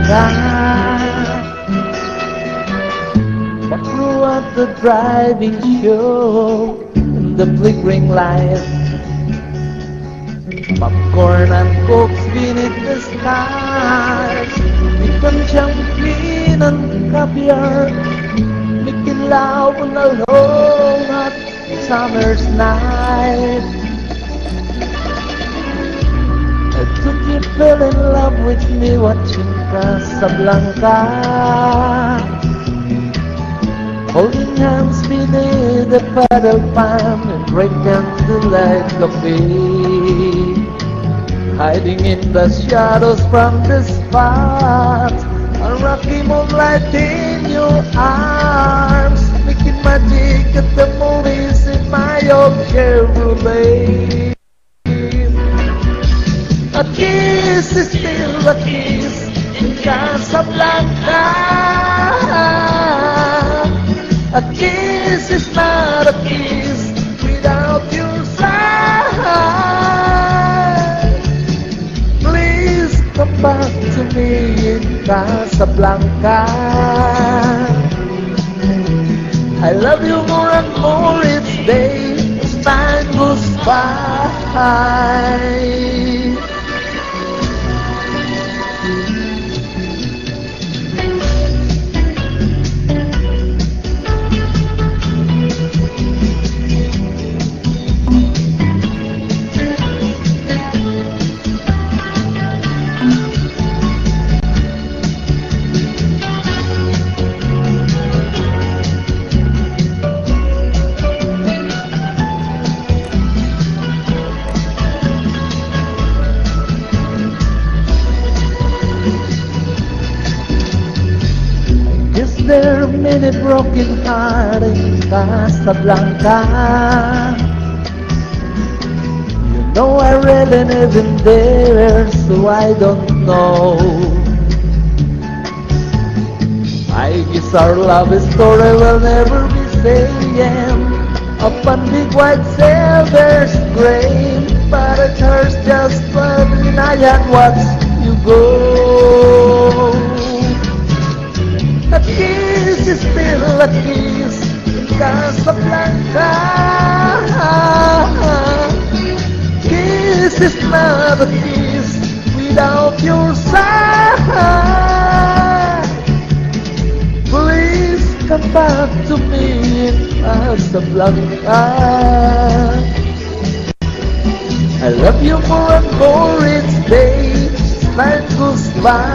Casablanca. But throughout the driving show, in the flickering light, popcorn and cokes beneath the stars, chicken champagne and caviar, making love on a long hot summer's night. Did you fell in love with me watching Casablanca? Holding hands beneath the paddle pan and drinking the light coffee, hiding in the shadows from the spot, a rocky moonlight in your arms, making magic at the movies in my old Chevrolet. A kiss is still a kiss in Casablanca. A kiss is not a kiss without your side. Please come back to me in Casablanca. I love you more and more each day as time goes by. There are many broken hearts in Casablanca. You know I really never been there, so I don't know. I guess our love story will never be same. Up on big white sail there's grain, but it hurts just when I had watched you go. A kiss is still a kiss in Casablanca. Kiss is not a kiss without your side. Please come back to me in Casablanca. I love you more and more each day as time goes by.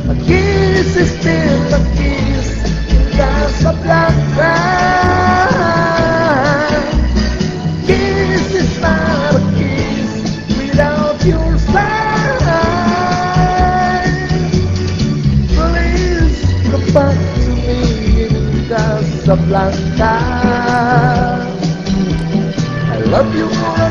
A kiss is still a kiss in Casablanca. Kiss is not a kiss without your side. Please come back to me in Casablanca. I love you more